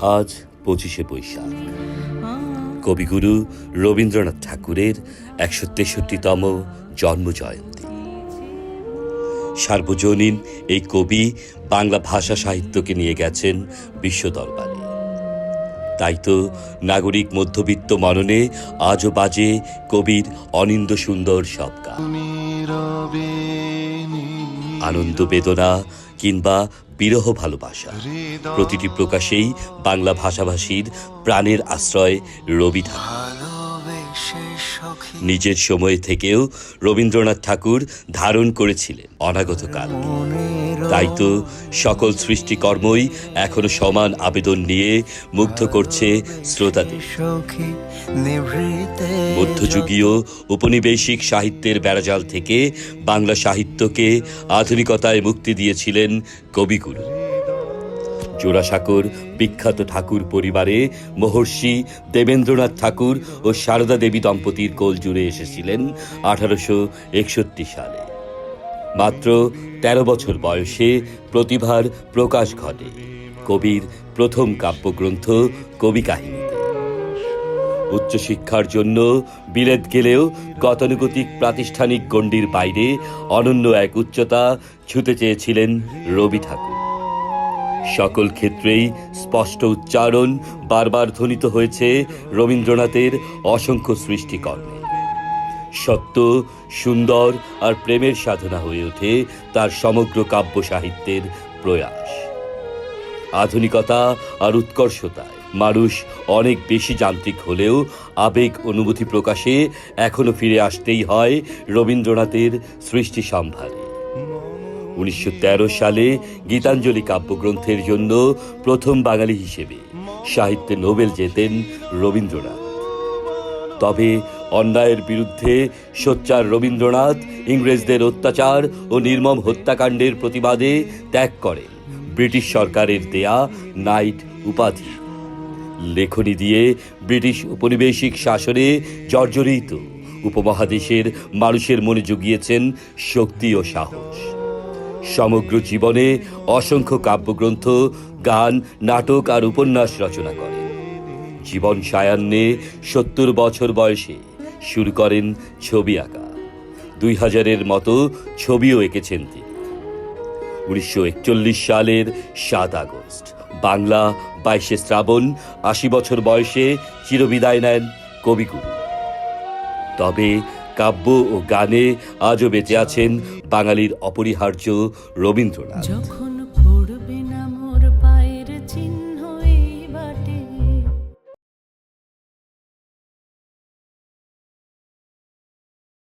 আজ 25শে বৈশাখ, কবিগুরু রবীন্দ্রনাথ ঠাকুরের 163তম জন্মজয়ন্তী। সার্বজনীন এই কবি বাংলা ভাষা সাহিত্যকে নিয়ে গেছেন বিশ্ব দরবারে। তাই তো নাগরিক মধ্যবিত্ত মননে আজও বাজে কবির অনিন্দ্য সুন্দর সব গান। আনন্দ বেদনা কিংবা বিরহ ভালোবাসা, প্রতিটি প্রকাশেই বাংলা ভাষাভাষীর প্রাণের আশ্রয় রবি ঠাকুর। নিজের সময় থেকেও রবীন্দ্রনাথ ঠাকুর ধারণ করেছিলেন অনাগত কাল। তাই তো সকল সৃষ্টিকর্মই এখনো সমান আবেদন নিয়ে মুগ্ধ করছে শ্রোতাদের। মধ্যযুগীয় উপনিবেশিক সাহিত্যের বেড়াজাল থেকে বাংলা সাহিত্যকে আধুনিকতায় মুক্তি দিয়েছিলেন কবিগুরু। জোড়াসাঁকোর বিখ্যাত ঠাকুর পরিবারে মহর্ষি দেবেন্দ্রনাথ ঠাকুর ও সারদা দেবী দম্পতির কোল জুড়ে এসেছিলেন 1861 সালে। মাত্র 13 বছর বয়সে প্রতিভার প্রকাশ ঘটে কবির প্রথম কাব্যগ্রন্থ কবি কাহিনীতে। উচ্চশিক্ষার জন্য বিলেত গেলেও গতানুগতিক প্রাতিষ্ঠানিক গণ্ডির বাইরে অনন্য এক উচ্চতা ছুঁতে চেয়েছিলেন রবি ঠাকুর। সকল ক্ষেত্রেই স্পষ্ট উচ্চারণ বারবার ধ্বনিত হয়েছে রবীন্দ্রনাথের অসংখ্য সৃষ্টিকর্মে। সত্য, সুন্দর আর প্রেমের সাধনা হয়ে ওঠে তার সমগ্র কাব্য সাহিত্যের প্রয়াস। আধুনিকতা আর উৎকর্ষতায় মানুষ অনেক বেশি যান্ত্রিক হলেও আবেগ অনুভূতি প্রকাশে এখনো ফিরে আসতেই হয় রবীন্দ্রনাথের সৃষ্টি সম্ভারে। 1913 সালে গীতাঞ্জলি কাব্যগ্রন্থের জন্য প্রথম বাঙালি হিসেবে সাহিত্যে নোবেল জেতেন রবীন্দ্রনাথ। তবে অন্যায়ের বিরুদ্ধে সোচ্চার রবীন্দ্রনাথ ইংরেজদের অত্যাচার ও নির্মম হত্যাকাণ্ডের প্রতিবাদে ত্যাগ করেন ব্রিটিশ সরকারের দেয়া নাইট উপাধি। লেখনী দিয়ে ব্রিটিশ উপনিবেশিক শাসনে জর্জরিত উপমহাদেশের মানুষের মনে জুগিয়েছেন শক্তি ও সাহস। সমগ্র জীবনে অসংখ্য কাব্যগ্রন্থ, গান, নাটক আর উপন্যাস রচনা করেন। জীবন সায়ান্নে 70 বছর বয়সে শুরু করেন ছবি আঁকা। 2000-এর মতো ছবিও এঁকেছেন তিনি। 1941 সালের 7 আগস্ট বাংলা 22শে শ্রাবণ 80 বছর বয়সে চিরবিদায় নেন কবিগুরু। তবে কাব্য ও গানে আজও বেঁচে আছেন বাঙালির অপরিহার্য রবীন্দ্রনাথ।